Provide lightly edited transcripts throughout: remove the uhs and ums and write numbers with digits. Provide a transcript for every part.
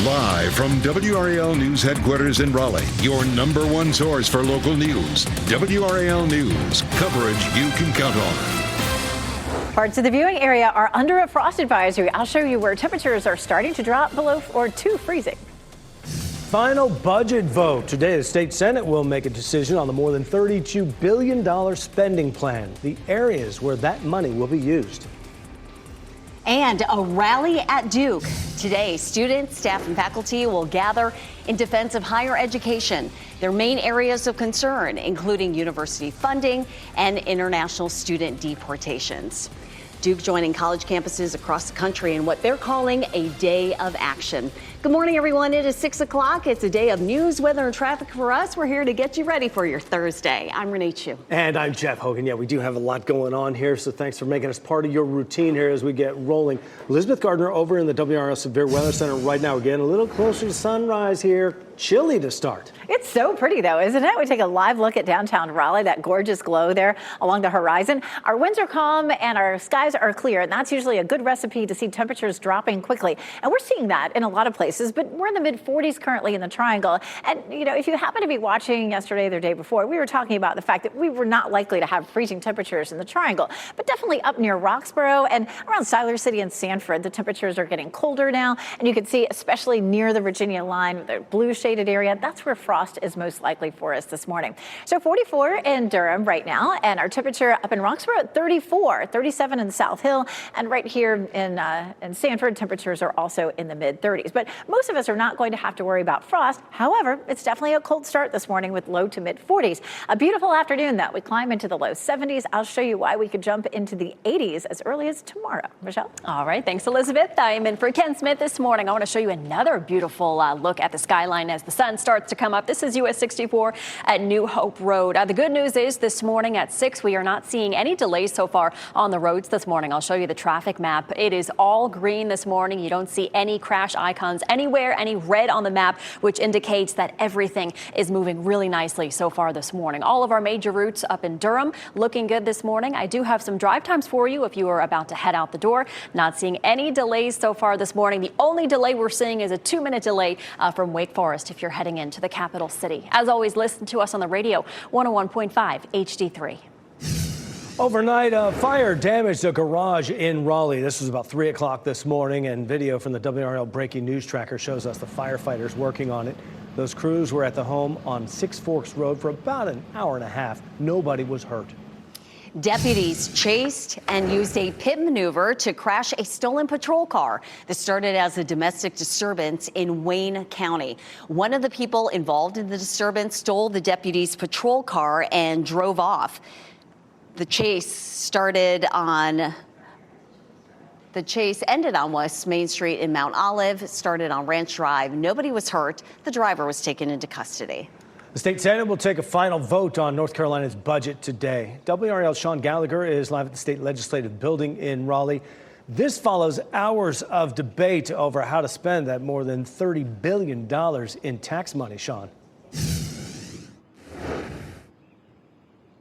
Live from WRAL News headquarters in Raleigh, your number one source for local news. WRAL News, coverage you can count on. Parts of the viewing area are under a frost advisory. I'll show you where temperatures are starting to drop below or to freezing. Final budget vote. Today, the state Senate will make a decision on the more than $32 billion spending plan, the areas where that money will be used. And a rally at Duke. Today, students, staff, and faculty will gather in defense of higher education. Their main areas of concern, including university funding and international student deportations. Duke joining college campuses across the country in what they're calling a day of action. Good morning, everyone. It is 6 o'clock. It's a day of news, weather, and traffic for us. We're here to get you ready for your Thursday. I'm Renee Chu. And I'm Jeff Hogan. Yeah, we do have a lot going on here, so thanks for making us part of your routine here as we get rolling. Elizabeth Gardner over in the WRAL Severe Weather Center right now. We're getting a little closer to sunrise here. Chilly to start. It's so pretty, though, isn't it? We take a live look at downtown Raleigh, that gorgeous glow there along the horizon. Our winds are calm and our skies are clear, and that's usually a good recipe to see temperatures dropping quickly. And we're seeing that in a lot of places, but we're in the mid-40s currently in the Triangle. And, you know, if you happen to be watching yesterday or the day before, we were talking about the fact that we were not likely to have freezing temperatures in the Triangle, but definitely up near Roxborough and around Siler City and Sanford, the temperatures are getting colder now. And you can see, especially near the Virginia line, the blue shaded area, that's where frost is most likely for us this morning. So 44 in Durham right now, and our temperature up in Roxborough at 34, 37 in South Hill, and right here in Sanford, temperatures are also in the mid-30s. But most of us are not going to have to worry about frost. However, it's definitely a cold start this morning with low to mid-40s. A beautiful afternoon, though. We climb into the low 70s. I'll show you why we could jump into the 80s as early as tomorrow. Michelle? All right. Thanks, Elizabeth. I'm in for Ken Smith this morning. I want to show you another beautiful look at the skyline as the sun starts to come up. This is US 64 at New Hope Road. The good news is this morning at 6, we are not seeing any delays so far on the roads this morning. I'll show you the traffic map. It is all green this morning. You don't see any crash icons anywhere, any red on the map, which indicates that everything is moving really nicely so far this morning. All of our major routes up in Durham looking good this morning. I do have some drive times for you if you are about to head out the door. Not seeing any delays so far this morning. The only delay we're seeing is a 2-minute delay from Wake Forest if you're heading into the capital city. As always, listen to us on the radio, 101.5 HD3. Overnight, a fire damaged a garage in Raleigh. This was about 3 o'clock this morning, and video from the WRAL Breaking News Tracker shows us the firefighters working on it. Those crews were at the home on Six Forks Road for about an hour and a half. Nobody was hurt. Deputies chased and used a pit maneuver to crash a stolen patrol car. This started as a domestic disturbance in Wayne County. One of the people involved in the disturbance stole the deputies' patrol car and drove off. The chase ended on West Main Street in Mount Olive, started on Ranch Drive. Nobody was hurt. The driver was taken into custody. The state Senate will take a final vote on North Carolina's budget today. WRAL's Sean Gallagher is live at the state legislative building in Raleigh. This follows hours of debate over how to spend that more than $30 billion in tax money. Sean.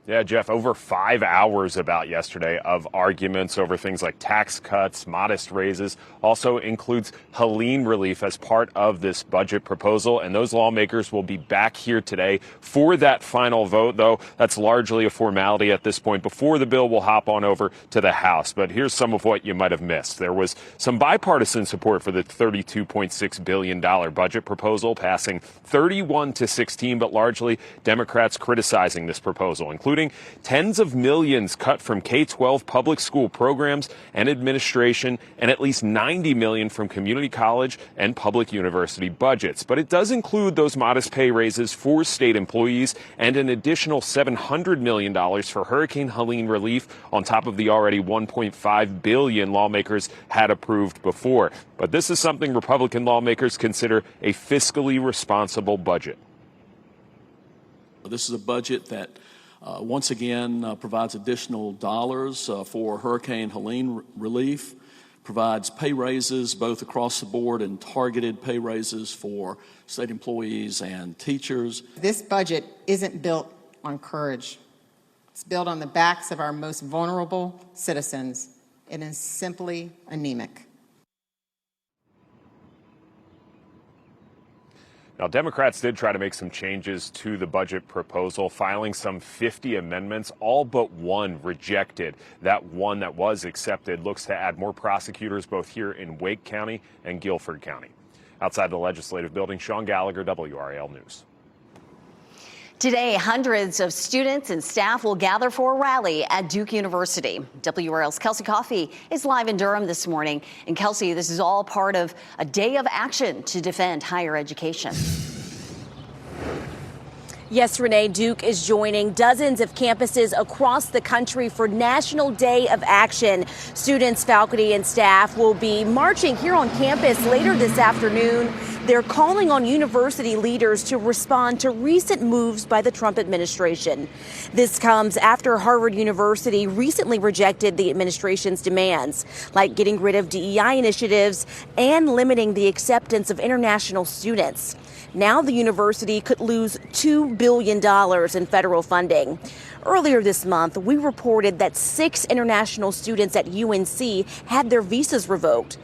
Yeah, Jeff, over 5 hours about yesterday of arguments over things like tax cuts, modest raises, also includes Helene relief as part of this budget proposal. And those lawmakers will be back here today for that final vote, though that's largely a formality at this point before the bill will hop on over to the House. But here's some of what you might have missed. There was some bipartisan support for the $32.6 billion budget proposal, passing 31-16, but largely Democrats criticizing this proposal, including tens of millions cut from K-12 public school programs and administration, and at least $90 million from community college and public university budgets. But it does include those modest pay raises for state employees and an additional $700 million for Hurricane Helene relief on top of the already $1.5 billion lawmakers had approved before. But this is something Republican lawmakers consider a fiscally responsible budget. This is a budget that once again provides additional dollars for Hurricane Helene relief, provides pay raises both across the board and targeted pay raises for state employees and teachers. This budget isn't built on courage. It's built on the backs of our most vulnerable citizens. It is simply anemic. Now, Democrats did try to make some changes to the budget proposal, filing some 50 amendments. All but one rejected. That one that was accepted looks to add more prosecutors both here in Wake County and Guilford County. Outside the legislative building, Sean Gallagher, WRAL News. Today, hundreds of students and staff will gather for a rally at Duke University. WRAL's Kelsey Coffey is live in Durham this morning. And Kelsey, this is all part of a day of action to defend higher education. Yes, Renee, Duke is joining dozens of campuses across the country for National Day of Action. Students, faculty, and staff will be marching here on campus later this afternoon. They're calling on university leaders to respond to recent moves by the Trump administration. This comes after Harvard University recently rejected the administration's demands, like getting rid of DEI initiatives and limiting the acceptance of international students. Now the university could lose $2 billion in federal funding. Earlier this month, we reported that 6 international students at UNC had their visas revoked.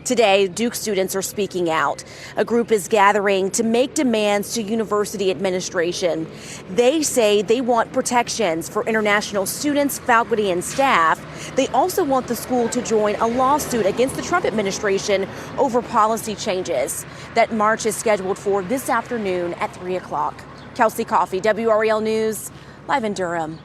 Today, Duke students are speaking out. A group is gathering to make demands to university administration. They say they want protections for international students, faculty, and staff. They also want the school to join a lawsuit against the Trump administration over policy changes. That march is scheduled for this afternoon at 3 o'clock. Kelsey Coffey, WRAL News, live in Durham.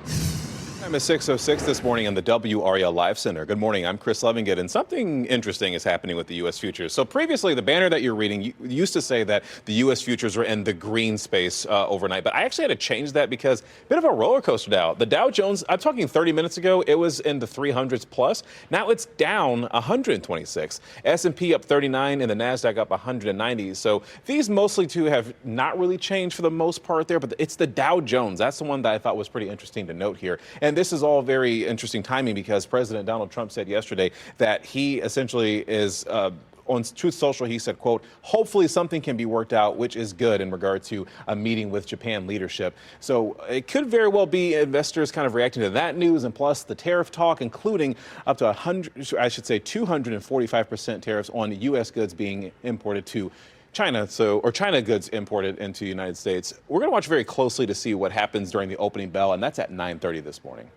Time is 6:06 this morning on the WRAL Live Center. Good morning, I'm Chris Levingood, and something interesting is happening with the U.S. futures. So previously, the banner that you're reading used to say that the U.S. futures were in the green space overnight, but I actually had to change that because a bit of a roller coaster now. The Dow Jones, I'm talking 30 minutes ago, it was in the 300s plus. Now it's down 126. S&P up 39 and the NASDAQ up 190. So these mostly two have not really changed for the most part there, but it's the Dow Jones. That's the one that I thought was pretty interesting to note here. And this is all very interesting timing because President Donald Trump said yesterday that he essentially is on Truth Social, he said, quote, hopefully something can be worked out, which is good in regard to a meeting with Japan leadership. So it could very well be investors kind of reacting to that news and plus the tariff talk, including up to 245% tariffs on U.S. goods being imported to China, or China goods imported into the United States. We're going to watch very closely to see what happens during the opening bell, and that's at 9:30 this morning.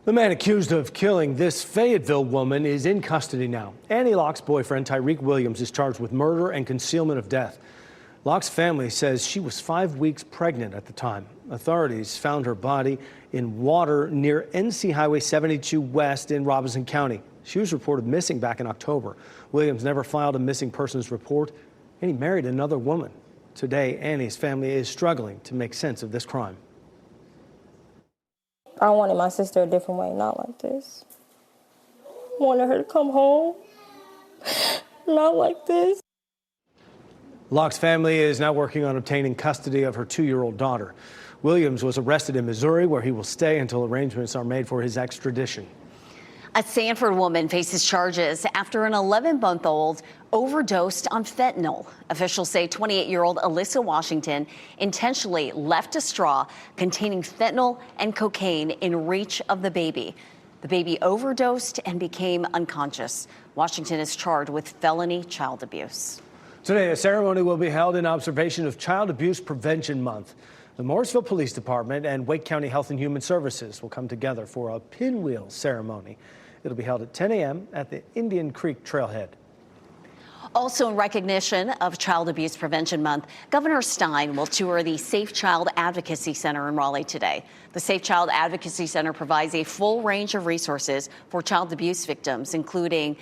The man accused of killing this Fayetteville woman is in custody now. Annie Locke's boyfriend, Tyreek Williams, is charged with murder and concealment of death. Locke's family says she was 5 weeks pregnant at the time. Authorities found her body in water near NC Highway 72 West in Robeson County. She was reported missing back in October. Williams never filed a missing persons report, and he married another woman. Today, Annie's family is struggling to make sense of this crime. I wanted my sister a different way, not like this. I wanted her to come home, not like this. Locke's family is now working on obtaining custody of her 2-year-old daughter. Williams was arrested in Missouri, where he will stay until arrangements are made for his extradition. A Sanford woman faces charges after an 11-month-old overdosed on fentanyl. Officials say 28-year-old Alyssa Washington intentionally left a straw containing fentanyl and cocaine in reach of the baby. The baby overdosed and became unconscious. Washington is charged with felony child abuse. Today, a ceremony will be held in observation of Child Abuse Prevention Month. The Morrisville Police Department and Wake County Health and Human Services will come together for a pinwheel ceremony. It'll be held at 10 a.m. at the Indian Creek Trailhead. Also in recognition of Child Abuse Prevention Month, Governor Stein will tour the Safe Child Advocacy Center in Raleigh today. The Safe Child Advocacy Center provides a full range of resources for child abuse victims, including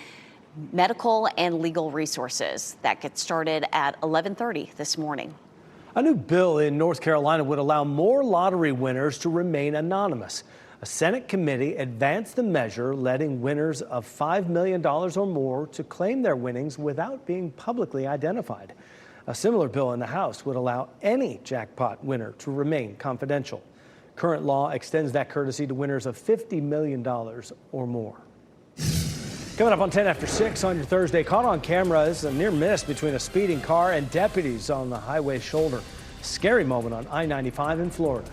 medical and legal resources. That gets started at 11:30 this morning. A new bill in North Carolina would allow more lottery winners to remain anonymous. A Senate committee advanced the measure, letting winners of $5 million or more to claim their winnings without being publicly identified. A similar bill in the House would allow any jackpot winner to remain confidential. Current law extends that courtesy to winners of $50 million or more. Coming up on 10 after 6 on your Thursday, caught on camera is a near miss between a speeding car and deputies on the highway shoulder. Scary moment on I-95 in Florida.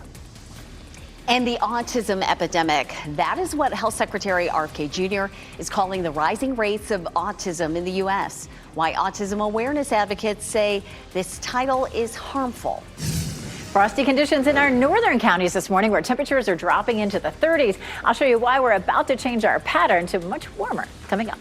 And the autism epidemic. That is what Health Secretary RFK Jr. is calling the rising rates of autism in the U.S. Why autism awareness advocates say this title is harmful. Frosty conditions in our northern counties this morning where temperatures are dropping into the 30s. I'll show you why we're about to change our pattern to much warmer coming up.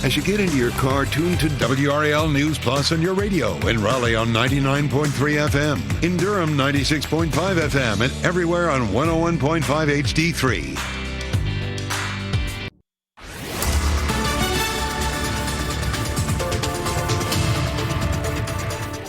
As you get into your car, tune to WRAL News Plus on your radio. In Raleigh on 99.3 FM. In Durham, 96.5 FM. And everywhere on 101.5 HD3.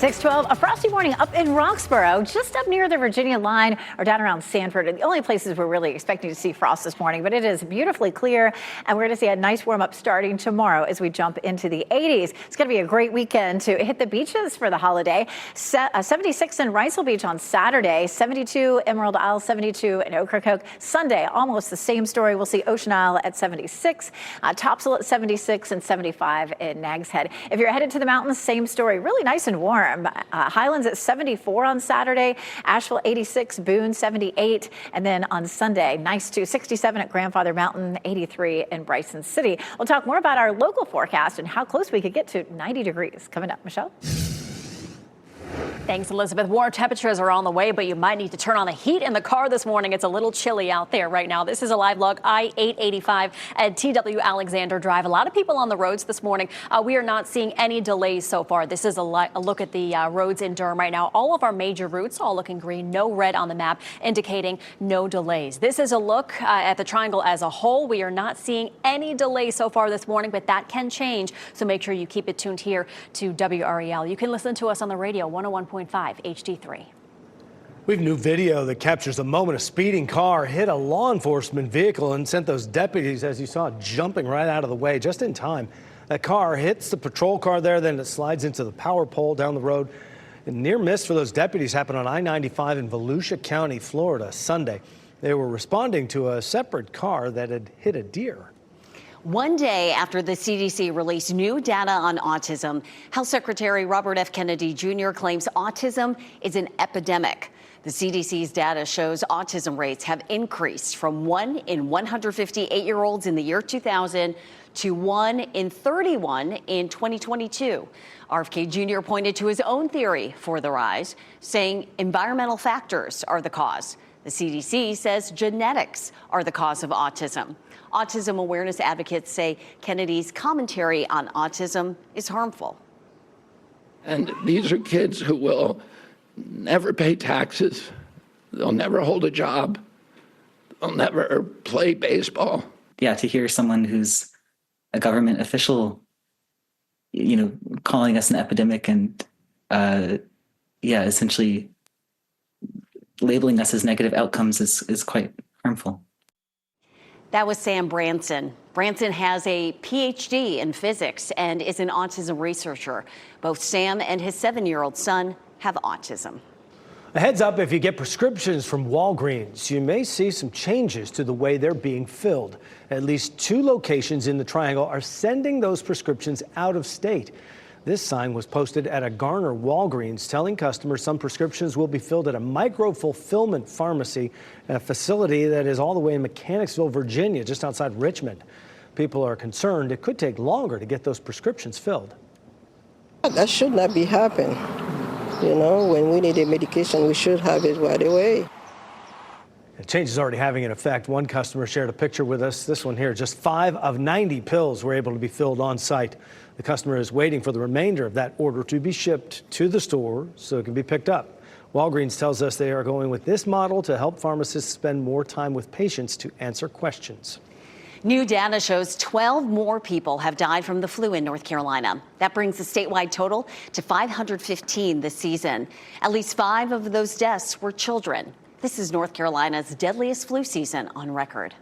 612, a frosty morning up in Roxborough, just up near the Virginia line or down around Sanford. And the only places we're really expecting to see frost this morning, but it is beautifully clear. And we're going to see a nice warm up starting tomorrow as we jump into the 80s. It's going to be a great weekend to hit the beaches for the holiday. 76 in Ricel Beach on Saturday, 72 Emerald Isle, 72 in Ocracoke. Sunday, almost the same story. We'll see Ocean Isle at 76, Topsail at 76 and 75 in Nags Head. If you're headed to the mountains, same story. Really nice and warm. Highlands at 74 on Saturday, Asheville 86, Boone 78, and then on Sunday, nice too, 67 at Grandfather Mountain, 83 in Bryson City. We'll talk more about our local forecast and how close we could get to 90 degrees coming up. Michelle? Thanks, Elizabeth. Warm temperatures are on the way, but you might need to turn on the heat in the car this morning. It's a little chilly out there right now. This is a live look, I-885 at TW Alexander Drive. A lot of people on the roads this morning. We are not seeing any delays so far. This is a look at the roads in Durham right now. All of our major routes all looking green, no red on the map, indicating no delays. This is a look at the triangle as a whole. We are not seeing any delays so far this morning, but that can change. So make sure you keep it tuned here to WRAL. You can listen to us on the radio, 101.5 HD3. We have new video that captures the moment a speeding car hit a law enforcement vehicle and sent those deputies, as you saw, jumping right out of the way just in time. That car hits the patrol car there, then it slides into the power pole down the road. A near miss for those deputies happened on I-95 in Volusia County, Florida, Sunday. They were responding to a separate car that had hit a deer. One day after the CDC released new data on autism, Health Secretary Robert F. Kennedy Jr. claims autism is an epidemic. The CDC's data shows autism rates have increased from 1 in 158-year-olds in the year 2000 to 1 in 31 in 2022. RFK Jr. pointed to his own theory for the rise, saying environmental factors are the cause. The CDC says genetics are the cause of autism. Autism awareness advocates say Kennedy's commentary on autism is harmful. And these are kids who will never pay taxes. They'll never hold a job. They'll never play baseball. Yeah, to hear someone who's a government official, calling us an epidemic and, essentially labeling us as negative outcomes is quite harmful. That was Sam Branson. Branson has a PhD in physics and is an autism researcher. Both Sam and his 7-year-old son have autism. A heads up, if you get prescriptions from Walgreens, you may see some changes to the way they're being filled. At least 2 locations in the Triangle are sending those prescriptions out of state. This sign was posted at a Garner Walgreens telling customers some prescriptions will be filled at a micro-fulfillment pharmacy, a facility that is all the way in Mechanicsville, Virginia, just outside Richmond. People are concerned it could take longer to get those prescriptions filled. That should not be happening. When we need a medication, we should have it right away. The change is already having an effect. One customer shared a picture with us. This one here, just 5 of 90 pills were able to be filled on site. The customer is waiting for the remainder of that order to be shipped to the store so it can be picked up. Walgreens tells us they are going with this model to help pharmacists spend more time with patients to answer questions. New data shows 12 more people have died from the flu in North Carolina. That brings the statewide total to 515 this season. At least 5 of those deaths were children. This is North Carolina's deadliest flu season on record.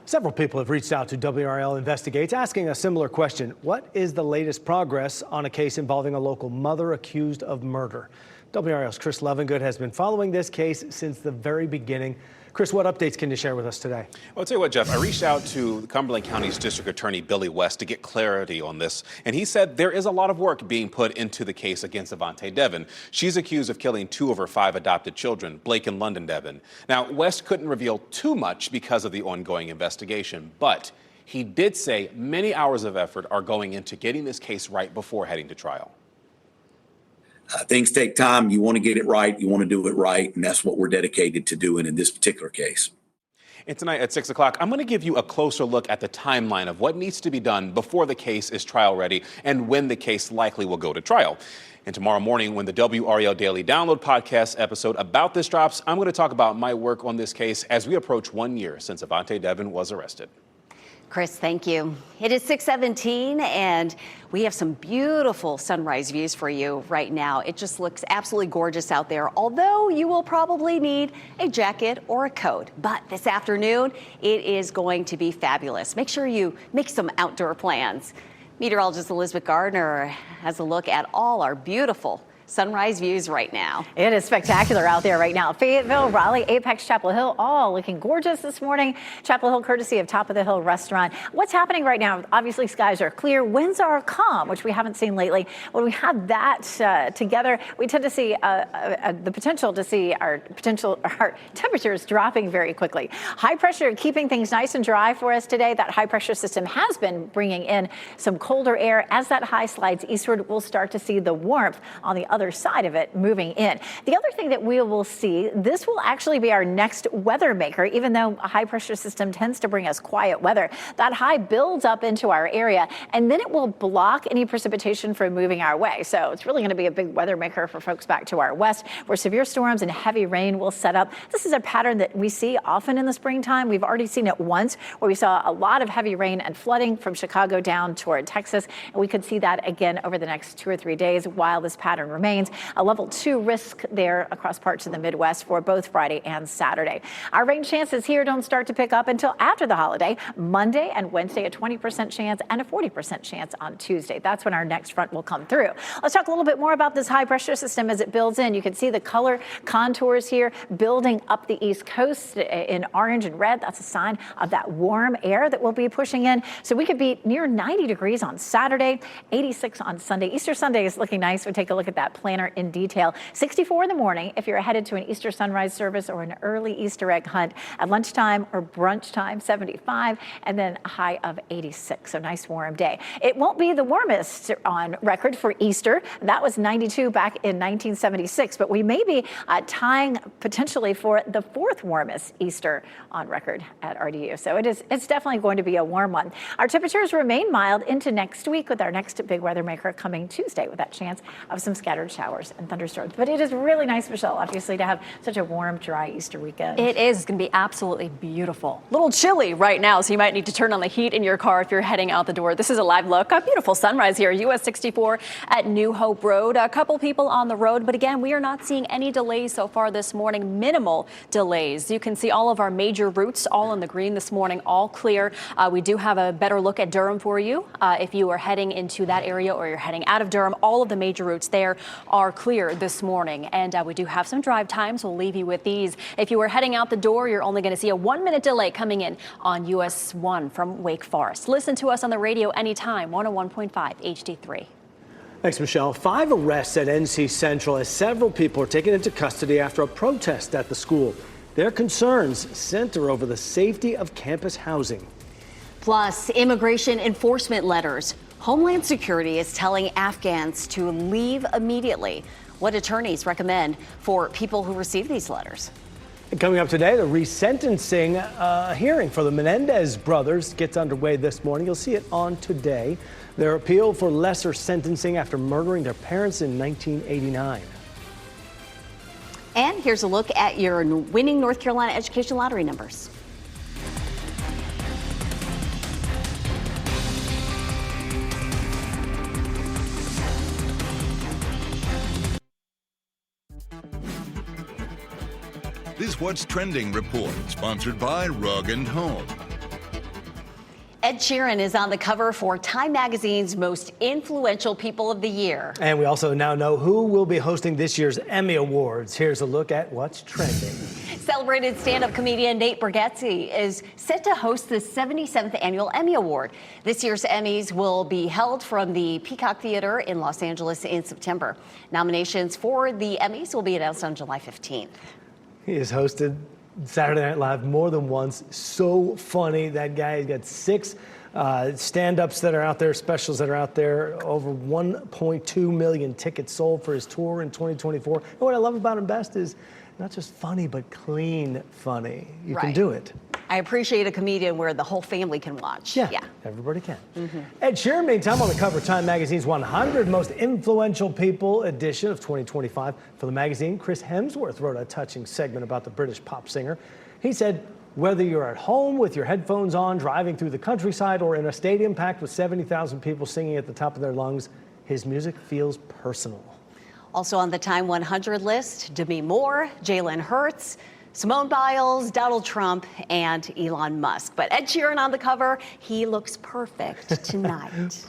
Several people have reached out to WRAL Investigates asking a similar question. What is the latest progress on a case involving a local mother accused of murder? WRAL's Chris Lovingood has been following this case since the very beginning. Chris, what updates can you share with us today? Well, I'll tell you what, Jeff, I reached out to Cumberland County's District Attorney Billy West to get clarity on this, and he said there is a lot of work being put into the case against Avante Devon. She's accused of killing 2 of her 5 adopted children, Blake and London Devon. Now, West couldn't reveal too much because of the ongoing investigation, but he did say many hours of effort are going into getting this case right before heading to trial. Things take time. You want to get it right. You want to do it right. And that's what we're dedicated to doing in this particular case. And tonight at 6 o'clock, I'm going to give you a closer look at the timeline of what needs to be done before the case is trial ready and when the case likely will go to trial. And tomorrow morning, when the WRAL Daily Download podcast episode about this drops, I'm going to talk about my work on this case as we approach 1 year since Avante Devon was arrested. Chris, thank you. It is 6:17, and we have some beautiful sunrise views for you right now. It just looks absolutely gorgeous out there, although you will probably need a jacket or a coat. But this afternoon, it is going to be fabulous. Make sure you make some outdoor plans. Meteorologist Elizabeth Gardner has a look at all our beautiful sunrise views right now. It is spectacular out there right now. Fayetteville, Raleigh, Apex, Chapel Hill, all looking gorgeous this morning. Chapel Hill, courtesy of Top of the Hill Restaurant. What's happening right now? Obviously, skies are clear. Winds are calm, which we haven't seen lately. When we have that together, we tend to see the potential to see our temperatures dropping very quickly. High pressure keeping things nice and dry for us today. That high pressure system has been bringing in some colder air. As that high slides eastward, we'll start to see the warmth on the other side of it moving in. The other thing that we will see, this will actually be our next weather maker, even though a high pressure system tends to bring us quiet weather. That high builds up into our area, and then it will block any precipitation from moving our way. So it's really going to be a big weather maker for folks back to our west, where severe storms and heavy rain will set up. This is a pattern that we see often in the springtime. We've already seen it once, where we saw a lot of heavy rain and flooding from Chicago down toward Texas, and we could see that again over the next 2 or 3 days while this pattern remains. A level 2 risk there across parts of the Midwest for both Friday and Saturday. Our rain chances here don't start to pick up until after the holiday. Monday and Wednesday, a 20% chance and a 40% chance on Tuesday. That's when our next front will come through. Let's talk a little bit more about this high pressure system as it builds in. You can see the color contours here building up the East Coast in orange and red. That's a sign of that warm air that will be pushing in. So we could be near 90 degrees on Saturday, 86 on Sunday. Easter Sunday is looking nice. We'll take a look at that planner in detail. 64 in the morning if you're headed to an Easter sunrise service or an early Easter egg hunt. At lunchtime or brunch time, 75, and then a high of 86. So nice warm day. It won't be the warmest on record for Easter. That was 92 back in 1976, but we may be tying potentially for the 4th warmest Easter on record at RDU. So it's definitely going to be a warm one. Our temperatures remain mild into next week with our next big weather maker coming Tuesday with that chance of some scattered showers and thunderstorms. But it is really nice, Michelle, obviously, to have such a warm, dry Easter weekend. It is going to be absolutely beautiful. A little chilly right now, so you might need to turn on the heat in your car if you're heading out the door. This is a live look. A beautiful sunrise here, US 64 at New Hope Road. A couple people on the road, but again, we are not seeing any delays so far this morning. Minimal delays. You can see all of our major routes all in the green this morning, all clear. We do have a better look at Durham for you. If you are heading into that area or you're heading out of Durham, all of the major routes there are clear this morning. And we do have some drive times. We'll leave you with these. If you are heading out the door, you're only going to see a 1-minute delay coming in on US 1 from Wake Forest. Listen to us on the radio anytime, 101.5 HD3. Thanks, Michelle. 5 arrests at NC Central as several people are taken into custody after a protest at the school. Their concerns center over the safety of campus housing. Plus, immigration enforcement letters. Homeland Security is telling Afghans to leave immediately. What attorneys recommend for people who receive these letters. And coming up today, the resentencing hearing for the Menendez brothers gets underway this morning. You'll see it on Today. Their appeal for lesser sentencing after murdering their parents in 1989. And here's a look at your winning North Carolina Education Lottery numbers. This What's Trending report, sponsored by Rug & Home. Ed Sheeran is on the cover for Time Magazine's Most Influential People of the Year. And we also now know who will be hosting this year's Emmy Awards. Here's a look at what's trending. Celebrated stand-up comedian Nate Bargatze is set to host the 77th annual Emmy Award. This year's Emmys will be held from the Peacock Theater in Los Angeles in September. Nominations for the Emmys will be announced on July 15th. He has hosted Saturday Night Live more than once. So funny, that guy. He's got 6 stand-ups that are out there, specials that are out there. Over 1.2 million tickets sold for his tour in 2024. And what I love about him best is not just funny, but clean funny. You can do it. I appreciate a comedian where the whole family can watch. Yeah. Everybody can. Ed Sheeran, meantime, on the cover of Time Magazine's 100 Most Influential People edition of 2025. For the magazine, Chris Hemsworth wrote a touching segment about the British pop singer. He said, whether you're at home with your headphones on, driving through the countryside, or in a stadium packed with 70,000 people singing at the top of their lungs, his music feels personal. Also on the Time 100 list, Demi Moore, Jalen Hurts, Simone Biles, Donald Trump, and Elon Musk. But Ed Sheeran on the cover, he looks perfect tonight.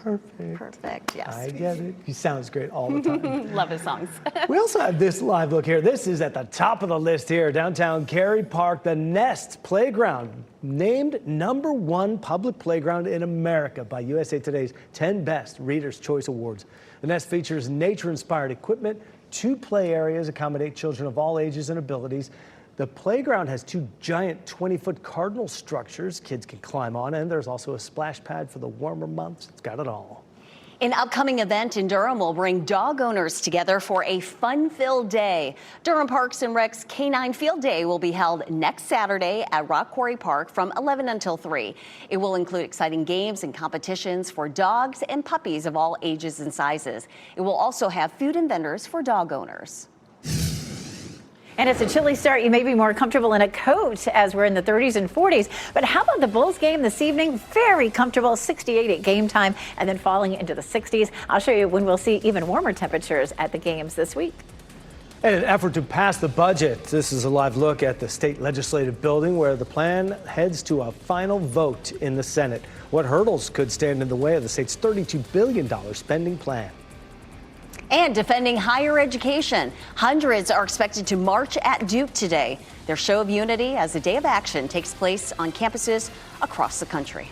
Perfect, yes. I get it. He sounds great all the time. Love his songs. We also have this live look here. This is at the top of the list here, downtown Cary Park, the Nest Playground, named #1 public playground in America by USA Today's 10 Best Reader's Choice Awards. The Nest features nature-inspired equipment. 2 play areas accommodate children of all ages and abilities. The playground has 2 giant 20-foot cardinal structures kids can climb on, and there's also a splash pad for the warmer months. It's got it all. An upcoming event in Durham will bring dog owners together for a fun-filled day. Durham Parks and Rec's Canine Field Day will be held next Saturday at Rock Quarry Park from 11 until 3. It will include exciting games and competitions for dogs and puppies of all ages and sizes. It will also have food and vendors for dog owners. And it's a chilly start. You may be more comfortable in a coat as we're in the 30s and 40s. But how about the Bulls game this evening? Very comfortable, 68 at game time, and then falling into the 60s. I'll show you when we'll see even warmer temperatures at the games this week. In an effort to pass the budget, this is a live look at the state legislative building where the plan heads to a final vote in the Senate. What hurdles could stand in the way of the state's $32 billion spending plan? And defending higher education. Hundreds are expected to march at Duke today. Their show of unity as a day of action takes place on campuses across the country.